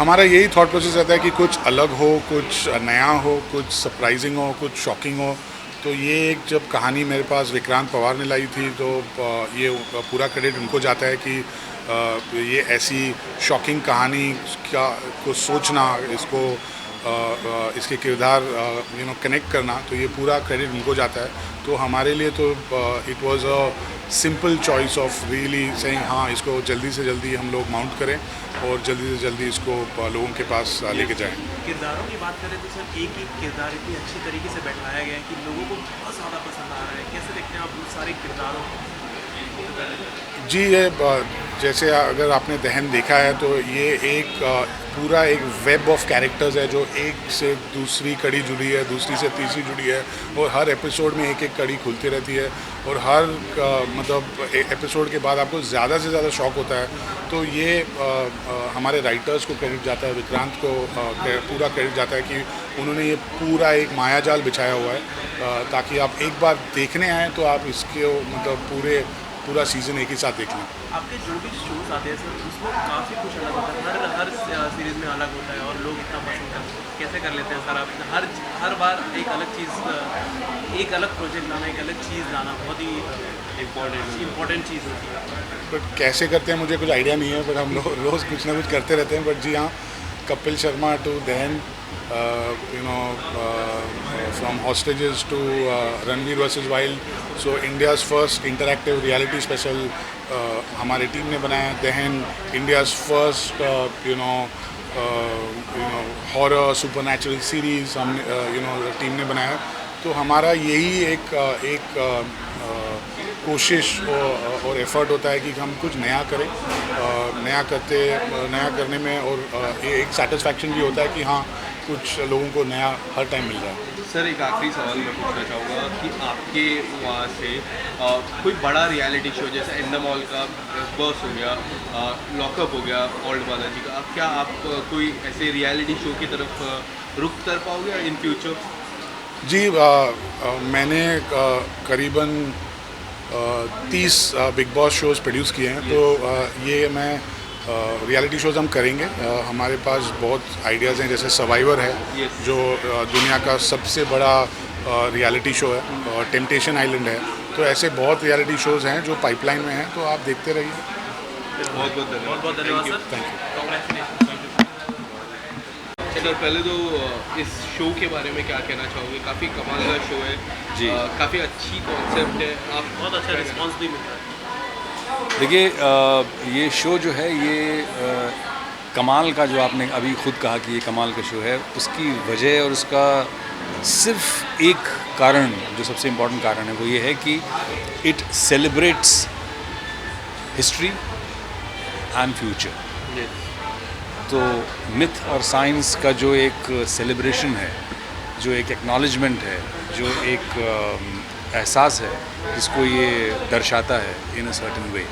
हमारा यही thought process रहता है कि कुछ अलग हो, कुछ नया हो, कुछ सरप्राइजिंग हो, कुछ शॉकिंग हो। तो ये एक जब कहानी मेरे पास विक्रांत पवार ने लाई थी तो ये पूरा क्रेडिट उनको जाता है कि ये ऐसी शॉकिंग कहानी का को सोचना, इसको इसके किरदार कनेक्ट करना, तो ये पूरा क्रेडिट उनको जाता है। तो हमारे लिए तो it was a simple choice of really saying हाँ, इसको जल्दी से जल्दी हम लोग माउंट करें और जल्दी से जल्दी इसको लोगों के पास लेके जाएं। किरदारों की बात करें तो सर एक ही किरदार इतनी अच्छी तरीके से बैठाया गया है कि लोगों को बहुत ज़्यादा पसंद आ रहा है। कैसे देखते हैं आप उन सारे किरदारों को? जी, ये जैसे अगर आपने दहन देखा है तो ये एक पूरा एक वेब ऑफ कैरेक्टर्स है जो एक से दूसरी कड़ी जुड़ी है, दूसरी से तीसरी जुड़ी है, और हर एपिसोड में एक एक कड़ी खुलती रहती है, और हर मतलब एपिसोड के बाद आपको ज़्यादा से ज़्यादा शौक होता है। तो ये हमारे राइटर्स को क्रेडिट जाता है, विक्रांत को पूरा क्रेडिट जाता है कि उन्होंने ये पूरा एक मायाजाल बिछाया हुआ है ताकि आप एक बार देखने आएँ तो आप इसके मतलब पूरा सीज़न एक ही साथ देख लें। आपके जो भी शोज आते हैं सर उसमें काफ़ी कुछ अलग होता है, हर सीरीज़ में अलग होता है और लोग इतना पसंद करते हैं। कैसे कर लेते हैं सर आप हर बार एक अलग चीज़, एक अलग प्रोजेक्ट लाना, एक अलग चीज़ लाना बहुत ही इम्पोर्टेंट चीज़ होती है। बट कैसे करते हैं मुझे कुछ आइडिया नहीं है, बट हम लोग रोज़ कुछ ना कुछ करते रहते हैं। बट जी हाँ, कपिल शर्मा टू दहन, from hostages to Ranveer vs Wild, so India's first interactive reality special हमारी टीम ने बनाया। दहन, India's first horror supernatural series हम टीम ने बनाया। तो हमारा यही एक कोशिश और एफर्ट होता है कि हम कुछ नया करें, नया करने में, और एक सेटिस्फैक्शन भी होता है कि हाँ, कुछ लोगों को नया हर टाइम मिल रहा है। सर एक आखिरी सवाल मैं पूछना चाहूँगा कि आपके वहाँ से कोई बड़ा रियलिटी शो जैसे इंदमॉल का बॉस हो गया, लॉकअप हो गया ओल्ड बालाजी का, क्या आप कोई ऐसे रियलिटी शो की तरफ रुख कर पाओगे इन फ्यूचर? जी, मैंने करीबन 30 बिग बॉस शोज़ प्रोड्यूस किए हैं। तो ये मैं रियलिटी शोज़ हम करेंगे। हमारे पास बहुत आइडियाज़ हैं, जैसे सर्वाइवर है जो दुनिया का सबसे बड़ा रियलिटी शो है, और टेम्पटेशन आइलैंड है। तो ऐसे बहुत रियलिटी शोज़ हैं जो पाइपलाइन में हैं, तो आप देखते रहिए। बहुत बहुत धन्यवाद sir. Thank you. Congratulation. Sir पहले तो इस शो के बारे में क्या कहना चाहोगे? काफ़ी कमाल का शो है जी, काफ़ी अच्छी कॉन्सेप्ट है, आप बहुत अच्छा रिस्पांस भी मिल रहा है। देखिए, ये शो जो है ये कमाल का, जो आपने अभी खुद कहा कि ये कमाल का शो है, उसकी वजह और उसका सिर्फ एक कारण, जो सबसे इम्पोर्टेंट कारण है, वो ये है कि it celebrates history and future. तो मिथ और साइंस का जो एक सेलिब्रेशन है, जो एक एक्नॉलेजमेंट है, जो एक एहसास है, जिसको ये दर्शाता है in a certain way,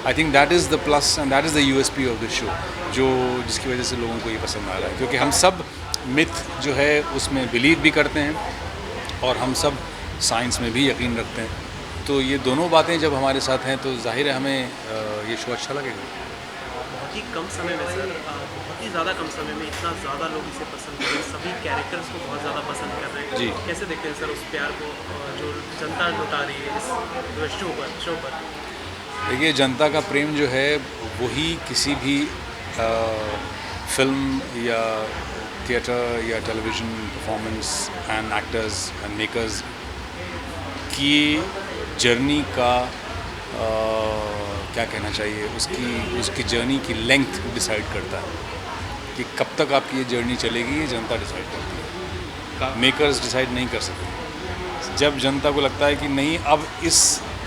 I think that is the plus and that is the USP of the show, जिसकी वजह से लोगों को ये पसंद आ रहा है। क्योंकि हम सब मिथ जो है उसमें बिलीव भी करते हैं, और हम सब साइंस में भी यकीन रखते हैं। तो ये दोनों बातें जब हमारे साथ हैं तो जाहिर है हमें ये शो अच्छा लगेगा। बहुत ही कम समय में सर, बहुत ही ज़्यादा कम समय में इतना ज़्यादा लोग इसे पसंद कर रहे हैं, सभी कैरेक्टर्स को बहुत ज़्यादा पसंद कर रहे हैं जी। कैसे देखते हैं सर उस प्यार को जो जनता लुटा रही है इस शो पर? देखिए, जनता का प्रेम जो है वही किसी भी फिल्म या थिएटर या television performance and actors and makers की जर्नी का क्या कहना चाहिए, उसकी जर्नी की लेंथ डिसाइड करता है कि कब तक आपकी ये जर्नी चलेगी। ये जनता डिसाइड करती है, मेकर्स डिसाइड नहीं कर सकते। जब जनता को लगता है कि नहीं, अब इस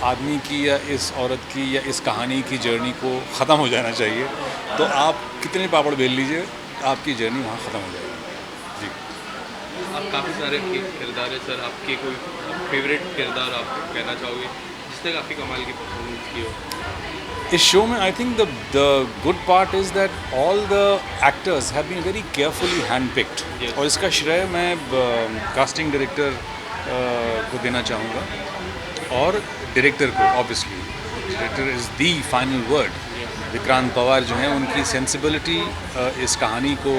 आदमी की या इस औरत की या इस कहानी की जर्नी को ख़त्म हो जाना चाहिए, तो आप कितने पापड़ बेल लीजिए, आपकी जर्नी वहाँ ख़त्म हो जाएगी। जी, आप काफ़ी सारे किरदार है सर, आपके कोई फेवरेट किरदार आप कहना चाहोगे जिसने काफ़ी कमाल की परफॉर्मेंस की हो इस शो में? I think the good part is that all the actors have been very carefully hand picked, और इसका श्रेय मैं कास्टिंग डायरेक्टर को देना चाहूँगा, और डायरेक्टर को। Obviously director is the final word, Vikrant Pawar जो हैं उनकी सेंसिबिलिटी इस कहानी को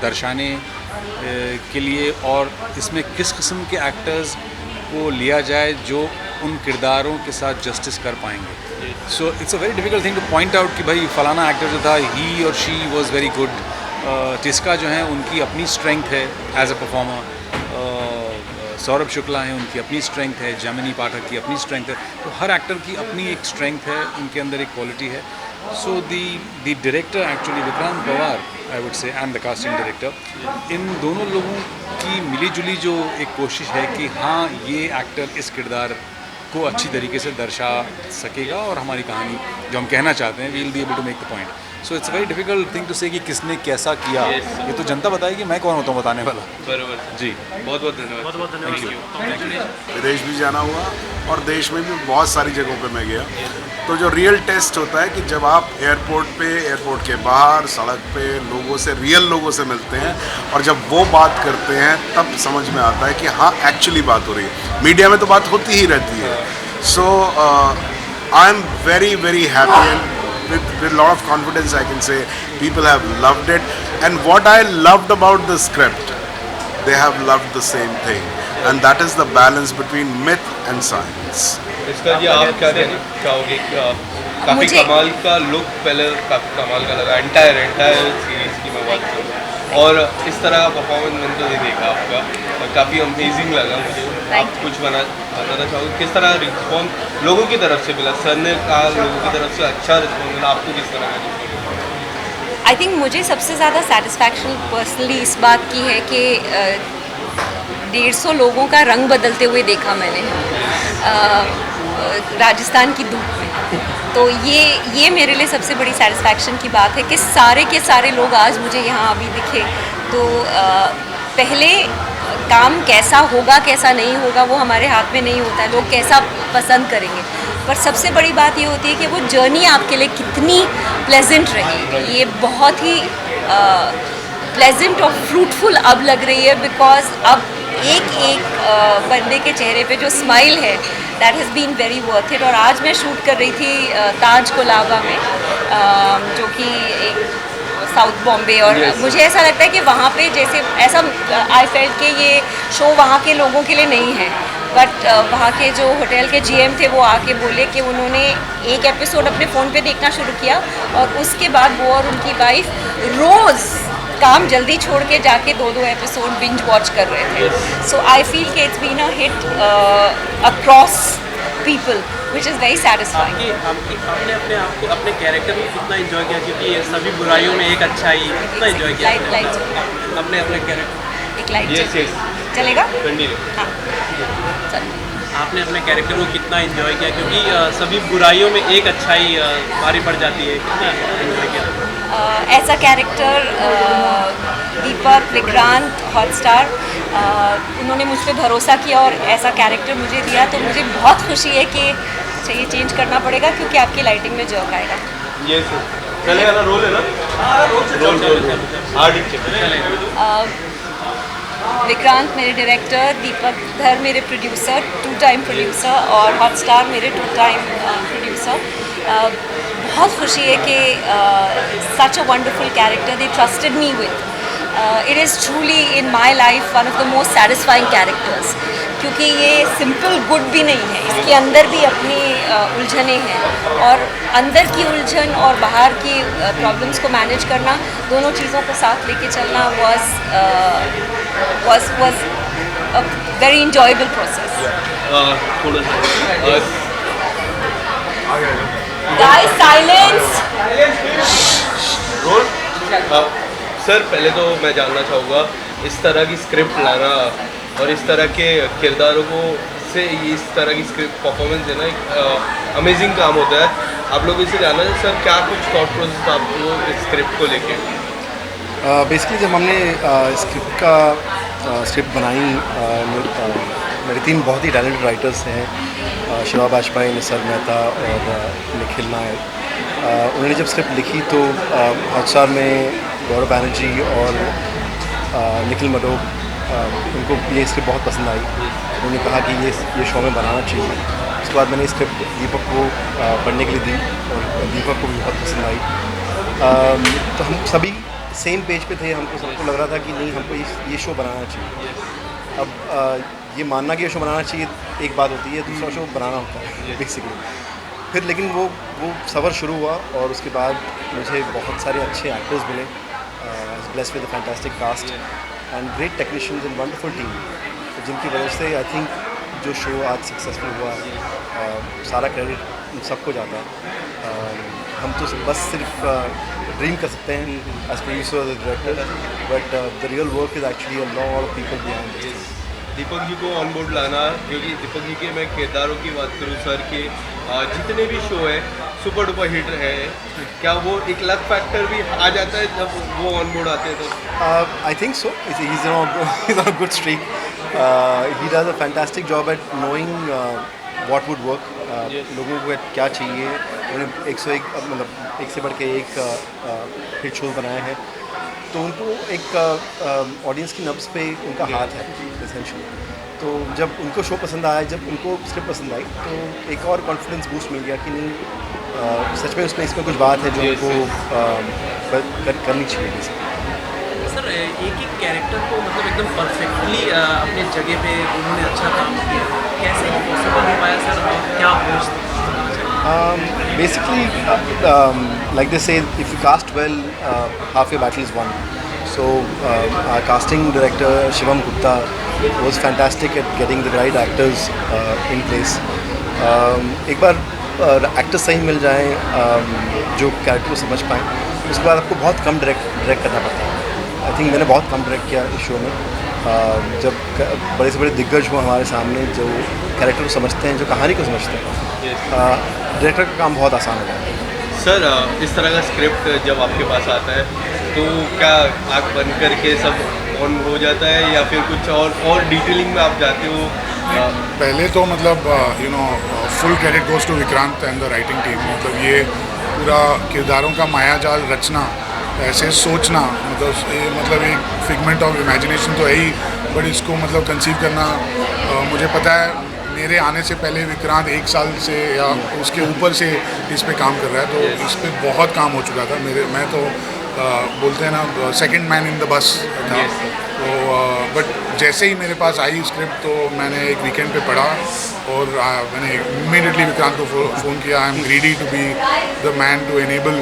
दर्शाने के लिए, और इसमें किस किस्म के एक्टर्स को लिया जाए जो उन किरदारों के साथ जस्टिस कर पाएंगे। So it's a very difficult thing to point out कि भाई फ़लाना एक्टर जो था ही और she was very good. Tisca जो हैं उनकी अपनी स्ट्रेंथ है as a performer, Saurabh Shukla हैं उनकी अपनी स्ट्रेंथ है, जैमिनी पाठक की अपनी स्ट्रेंथ है। तो हर एक्टर की अपनी एक स्ट्रेंथ है, उनके अंदर एक क्वालिटी है। So the director actually Vikrant Pawar I would say and the casting director, इन दोनों लोगों की मिलीजुली जो एक कोशिश है कि हाँ ये एक्टर इस किरदार को अच्छी तरीके से दर्शा सकेगा और हमारी कहानी जो हम कहना चाहते हैं we will be able to make the point. So it's very difficult thing to say कि किसने कैसा किया। ये तो जनता बताएगी, मैं कौन होता हूँ बताने वाला। बराबर जी बहुत बहुत धन्यवाद। बहुत बहुत धन्यवाद। विदेश भी जाना हुआ और देश में भी बहुत सारी जगहों पे मैं गया। तो जो रियल टेस्ट होता है कि जब आप एयरपोर्ट पे, एयरपोर्ट के बाहर, सड़क पे लोगों से, रियल लोगों से मिलते हैं और जब वो बात करते हैं तब समझ में आता है कि हाँ एक्चुअली बात हो रही है। मीडिया में तो बात होती ही रहती है। So I am very very happy and with lot of confidence I can say people have loved it, and what I loved about the script, they have loved the same thing, and that is the balance between myth and science. इसका जी आप क्या कहना चाहोगे? काफ़ी कमाल का look पहले काफ़ी कमाल का लगा एंटायर सीरीज की मैं बात करूँ, और इस तरह का परफॉर्मेंस मैंने तो नहीं देखा आपका, और काफ़ी अमेजिंग लगा मुझे। आप कुछ बताना चाहोगे किस तरह रिस्पॉन्स लोगों की तरफ से मिला? सर ने कहा लोगों की तरफ से अच्छा रिस्पॉन्स मिला, आपको किस तरह का रिस्पॉन्स? आई थिंक मुझे सबसे ज़्यादा सेटिस्फैक्शन पर्सनली इस बात की है कि 150 लोगों का रंग बदलते हुए देखा मैंने राजस्थान की धूप में। तो ये मेरे लिए सबसे बड़ी सेटिस्फैक्शन की बात है कि सारे के सारे लोग आज मुझे यहाँ अभी दिखे। तो पहले काम कैसा होगा कैसा नहीं होगा वो हमारे हाथ में नहीं होता है, लोग कैसा पसंद करेंगे, पर सबसे बड़ी बात ये होती है कि वो जर्नी आपके लिए कितनी प्लेजेंट रही। ये बहुत ही प्लेजेंट और फ्रूटफुल अब लग रही है, बिकॉज अब एक बंदे के चेहरे पे जो स्माइल है that has been very worth it. और आज मैं शूट कर रही थी ताज कोलाबा में, जो कि एक साउथ बॉम्बे, और मुझे ऐसा लगता है कि वहाँ पे जैसे ऐसा आई फेल्ट कि ये शो वहाँ के लोगों के लिए नहीं है, बट वहाँ के जो होटल के जीएम थे वो आके बोले कि उन्होंने एक एपिसोड अपने फ़ोन पे देखना शुरू किया और उसके बाद वो और उनकी वाइफ रोज़ काम जल्दी छोड़ के जाके 2-2 एपिसोड बिंज वॉच कर रहे थे। सो आई फील कि it's been a hit across people which is very satisfying. आपने अपने आप को अपने कैरेक्टर में कितना एंजॉय किया, क्योंकि ये सभी बुराइयों में एक अच्छाई, कितना एंजॉय किया अपने कैरेक्टर? एक लाइट चलेगा? हाँ आपने अपने कैरेक्टर को कितना एंजॉय किया, क्योंकि सभी बुराइयों में एक अच्छाई भारी पड़ जाती है, कितना एंजॉय किया? ऐसा कैरेक्टर दीपक, विक्रांत, हॉटस्टार उन्होंने मुझ पर भरोसा किया और ऐसा कैरेक्टर मुझे दिया, तो मुझे बहुत खुशी है कि अच्छा ये चेंज करना पड़ेगा क्योंकि आपकी लाइटिंग में जर्क आएगा। ये चलेगा ना? रोल है ना? रोल विक्रांत मेरे डायरेक्टर, दीपक धर मेरे प्रोड्यूसर, 2 टाइम प्रोड्यूसर, और हॉटस्टार मेरे 2 टाइम प्रोड्यूसर। बहुत खुशी है कि such a wonderful character they trusted me with. It is truly in my life one of the most satisfying characters, क्योंकि ये सिंपल गुड भी नहीं है, इसके अंदर भी अपनी उलझनें हैं, और अंदर की उलझन और बाहर की प्रॉब्लम्स को मैनेज करना, दोनों चीज़ों को साथ लेके चलना was a very enjoyable process. थोड़ा सा Guys, silence. रोल। सर पहले तो मैं जानना चाहूँगा, इस तरह की स्क्रिप्ट लाना और इस तरह के किरदारों को से इस तरह की स्क्रिप्ट परफॉर्मेंस देना एक अमेजिंग काम होता है। आप लोग इसे जानना है सर, क्या कुछ थॉट प्रोसेस था आपको इस स्क्रिप्ट को लेके? बेसिकली जब हमने स्क्रिप्ट बनाई, मेरी 3 बहुत ही टैलेंटेड राइटर्स हैं, शिवा बाजपाई, निसर मेहता और निखिल नायर। उन्होंने जब स्क्रिप्ट लिखी तो हॉटस्टार में गौरव बैनर्जी और निखिल मडोक, उनको ये स्क्रिप्ट बहुत पसंद आई। उन्होंने कहा कि ये शो में बनाना चाहिए। उसके बाद मैंने स्क्रिप्ट दीपक को पढ़ने के लिए दी और दीपक को भी बहुत पसंद आई। तो हम सभी सेम पेज पे थे, हमको सबको लग रहा था कि नहीं, हमको ये शो बनाना चाहिए। अब ये मानना कि ये शो बनाना चाहिए एक बात होती है, दूसरा शो बनाना होता है बेसिकली। फिर लेकिन वो सफ़र शुरू हुआ और उसके बाद मुझे बहुत सारे अच्छे एक्टर्स मिले, blessed with a fantastic cast and great technicians and wonderful team, जिनकी वजह से आई थिंक जो शो आज सक्सेसफुल हुआ, सारा क्रेडिट सबको जाता है। हम तो बस सिर्फ ड्रीम कर सकते हैं as producer as director, but the real work is actually a lot of people behind this. Deepak ji को ऑन बोर्ड लाना, क्योंकि दीपक जी के मैं किरदारों की बात करूँ सर के जितने भी शो है सुपर डुपर हिट है, क्या वो एक लक फैक्टर भी आ जाता है जब वो ऑन बोर्ड आते हैं तो? I think so. He's on a good streak. He does a fantastic job at knowing what would work. लोगों को क्या चाहिए, उन्हें 101 मतलब एक से बढ़ के एक हिट शो बनाए हैं, तो उनको एक ऑडियंस की नब्ज़ पे उनका हाथ है एसेंशियली। तो जब उनको शो पसंद आया, जब उनको स्क्रिप्ट पसंद आई, तो एक और कॉन्फिडेंस बूस्ट मिल गया कि नहीं, सच में इसमें कुछ बात है जो उनको करनी चाहिए। सर एक कैरेक्टर को मतलब एकदम परफेक्टली अपने जगह पे उन्होंने अच्छा काम किया, कैसे पॉसिबल हो पाया सर, और क्या approach? Basically, like they say, if you cast well, half your battle is won. So our casting director Shivam Gupta was fantastic at getting the right actors in place. एक बार actors सही मिल जाएं जो character को समझ पाएँ, उसके बाद आपको बहुत कम डायरेक्ट करना पड़ता है। आई थिंक मैंने बहुत कम डायरेक्ट किया इस शो में। जब बड़े से बड़े दिग्गज हो हमारे सामने, जो कैरेक्टर को समझते हैं, जो कहानी को समझते हैं, डायरेक्टर का काम बहुत आसान हो जाता है। सर इस तरह का स्क्रिप्ट जब आपके पास आता है तो क्या आँख बंद करके सब ऑन हो जाता है या फिर कुछ और डिटेलिंग में आप जाते हो? पहले तो मतलब full credit goes to Vikrant and the writing team. मतलब ये पूरा किरदारों का मायाजाल रचना, ऐसे सोचना, मतलब एक फिगमेंट ऑफ इमेजिनेशन तो है ही, बट इसको मतलब कंसीव करना, मुझे पता है मेरे आने से पहले विक्रांत 1 साल से या उसके ऊपर से इस पे काम कर रहा है, तो इस पे बहुत काम हो चुका था। मैं तो बोलते हैं ना second man in the bus था। तो बट जैसे ही मेरे पास आई स्क्रिप्ट तो मैंने एक वीकेंड पे पढ़ा और मैंने इमीडिएटली विक्रांत को फ़ोन किया। I am greedy to be the man to enable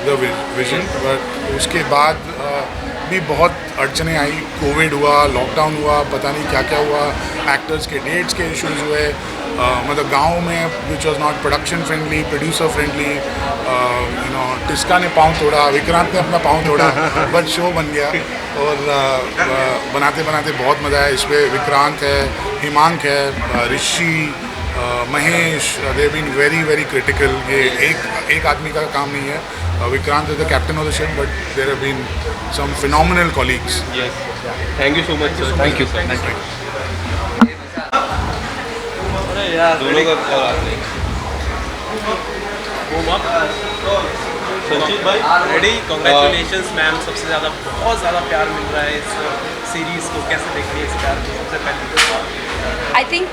the vision. But उसके बाद भी बहुत अड़चने आई, कोविड हुआ, लॉकडाउन हुआ, पता नहीं क्या क्या हुआ, एक्टर्स के डेट्स के इश्यूज हुए, मतलब गांव में which was not production friendly, producer friendly. Tisca ने पाँव तोड़ा, विक्रांत ने अपना पाँव तोड़ा, बट शो बन गया और बनाते बनाते बहुत मज़ा आया। इस पर विक्रांत है, हिमांक है, Rishi, Mahesh, they been very very critical. ये एक आदमी का काम नहीं है। Vikrant is the captain of the ship, but there have been some phenomenal colleagues. Yes. Thank you so much, sir. Thank you. अरे यार दोनों का कॉल आते हैं। संजीत भाई रेडी, कॉन्ग्रेचुलेशंस मैम। सबसे ज़्यादा बहुत ज़्यादा प्यार मिल रहा है इस सीरीज़ को, कैसे देख रही है इस प्यार को? सबसे पहले आई थिंक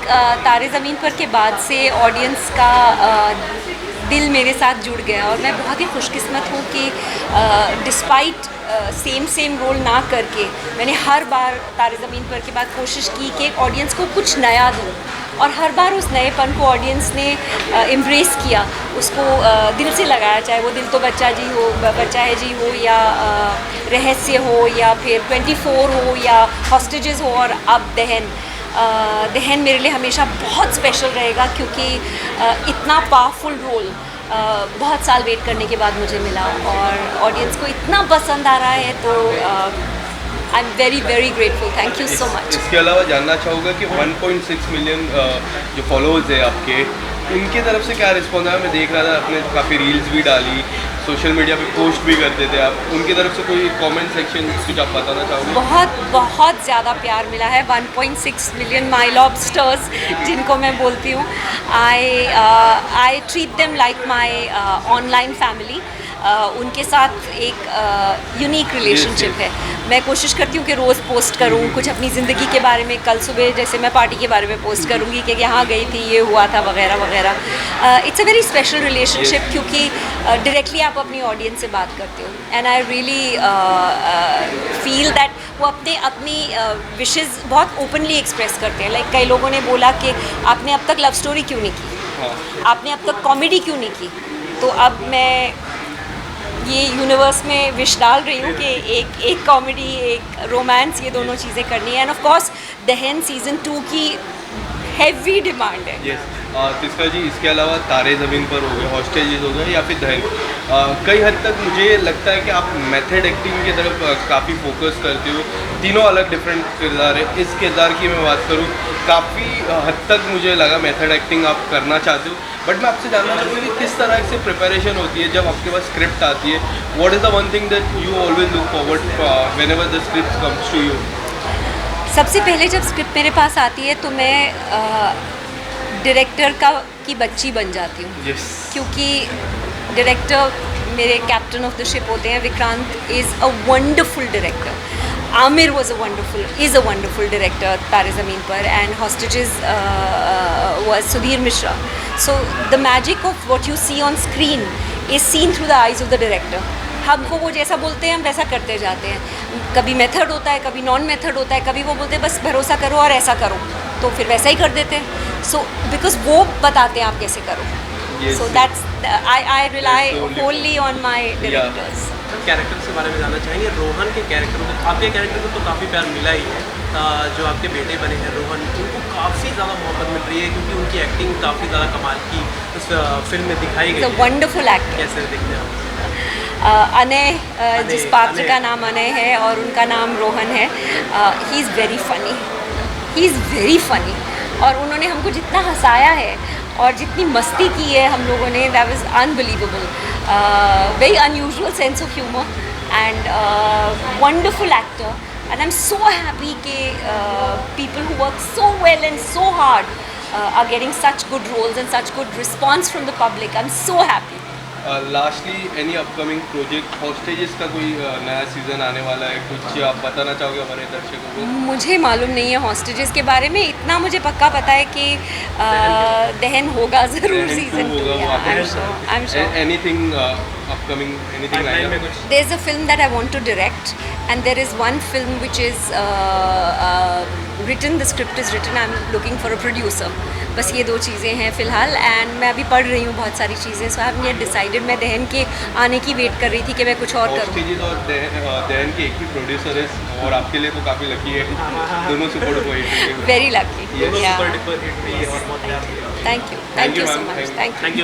तारे ज़मीन पर के बाद से ऑडियंस का दिल मेरे साथ जुड़ गया और मैं बहुत ही खुशकिस्मत हूँ कि डिस्पाइट सेम रोल ना करके मैंने हर बार तारे ज़मीन पर के बाद कोशिश की कि एक ऑडियंस को कुछ नया दूँ, और हर बार उस नएपन को ऑडियंस ने एम्ब्रेस किया, उसको दिल से लगाया, चाहे वो दिल तो बच्चा है जी हो या रहस्य हो या फिर 24 हो या हॉस्टेजेस हो और अब दहन मेरे लिए हमेशा बहुत स्पेशल रहेगा, क्योंकि इतना पावरफुल रोल बहुत साल वेट करने के बाद मुझे मिला और ऑडियंस को इतना पसंद आ रहा है, तो आई am very very grateful. Thank you so much. इसके अलावा जानना चाहूँगा कि 1.6 मिलियन जो फॉलोअर्स है आपके, उनकी तरफ से क्या रिस्पॉन्स आया? मैं देख रहा था आपने काफ़ी रील्स भी डाली, सोशल मीडिया पे पोस्ट भी करते थे आप, उनकी तरफ से कोई कमेंट सेक्शन कुछ आप बताना चाहोगे? बहुत ज़्यादा प्यार मिला है। 1.6 मिलियन माई लॉबस्टर्स जिनको मैं बोलती हूँ, I treat them like my online family. उनके साथ एक यूनिक रिलेशनशिप है। मैं कोशिश करती हूँ कि रोज़ पोस्ट करूँ कुछ अपनी ज़िंदगी के बारे में। कल सुबह जैसे मैं पार्टी के बारे में पोस्ट करूँगी कि यहाँ गई थी, ये हुआ था, वगैरह वगैरह। It's a very special relationship क्योंकि डायरेक्टली आप अपनी ऑडियंस से बात करते हो, and I really feel that वो अपनी विशेज़ बहुत ओपनली एक्सप्रेस करते हैं। लाइक कई लोगों ने बोला कि आपने अब तक लव स्टोरी क्यों नहीं की, आपने अब तक कॉमेडी क्यों नहीं की। तो अब मैं ये यूनिवर्स में विश डाल रही हूँ कि एक कॉमेडी, एक रोमांस, ये दोनों चीज़ें करनी है। एंड ऑफ कोर्स दहन सीज़न 2 की हैवी डिमांड है। यस तिस्का जी, इसके अलावा तारे ज़मीन पर हो गए, हॉस्टेजेस हो गए या फिर दहन, कई हद तक मुझे लगता है कि आप मेथड एक्टिंग की तरफ काफ़ी फोकस करते हो। तीनों अलग डिफरेंट किरदार है। इस किरदार की मैं बात करूँ, काफ़ी हद तक मुझे लगा मेथड एक्टिंग आप करना चाहते हो, बट मैं आपसे जानना चाहूँगा कि किस तरह से प्रिपरेशन होती है जब आपके पास स्क्रिप्ट आती है। What is the one thing that you always look forward whenever the script comes to you? सबसे पहले जब स्क्रिप्ट मेरे पास आती है तो मैं डायरेक्टर की बच्ची बन जाती हूँ। यस क्योंकि डायरेक्टर मेरे कैप्टन ऑफ द शिप होते हैं। Vikrant is a wonderful director, Aamir is a wonderful director Taare Zameen Par, and hostages was Sudhir Mishra. So the magic of what you see on screen is seen through the eyes of the director. हमको वो जैसा बोलते हैं हम वैसा करते जाते हैं। कभी मेथड होता है, कभी नॉन मेथड होता है, कभी वो बोलते हैं बस भरोसा करो और ऐसा करो, तो फिर वैसा ही कर देते हैं। सो बिकॉज वो बताते हैं आप कैसे करो। So that's I rely wholly on my directors. Character के बारे में जानना चाहेंगे। रोहन के कैरेक्टर को, आपके कैरेक्टर को तो काफ़ी प्यार मिला ही है। जो आपके बेटे बने हैं रोहन, उनको काफ़ी ज़्यादा मोहब्बत मिल रही है क्योंकि उनकी एक्टिंग काफ़ी ज़्यादा कमाल की उस फिल्म में दिखाई गई है। Wonderful actor. कैसे दिखते हैं अनय, जिस पात्र का नाम अनय है और उनका नाम रोहन है, ही इज़ वेरी फनी। और उन्होंने हमको जितना हंसाया है और जितनी मस्ती की है हम लोगों ने, that was unbelievable. Very unusual sense of humour and wonderful actor, and I am so happy कि people who work so well and so hard are getting such good roles and such good response from the public. I'm so happy. Lastly any upcoming project, hostages का कोई नया season आने वाला है, कुछ आप बताना चाहोगे हमारे दर्शकों को? मुझे मालूम नहीं है हॉस्टेजेस के बारे में, इतना मुझे पक्का पता है कि दहन होगा ज़रूर season 2। I am sure. Anything upcoming, anything line में? There's a film that I want to direct, and there is one film which is written, the script is written, I'm looking for a producer. बस ये 2 चीज़ें हैं फ़िलहाल, and मैं अभी पढ़ रही हूँ बहुत सारी चीज़ें। सो आई हैव नॉट डिसाइडेड। मैं दहन के आने की वेट कर रही थी कि मैं कुछ और करूँ। हॉस्टेजेस और दहन के एक ही प्रोड्यूसर है, और आपके लिए तो काफ़ी लकी है, दोनों super duper hit. Very lucky. Super duper hit हुई है और बहुत प्यार मिला। Thank you so much. Thank you.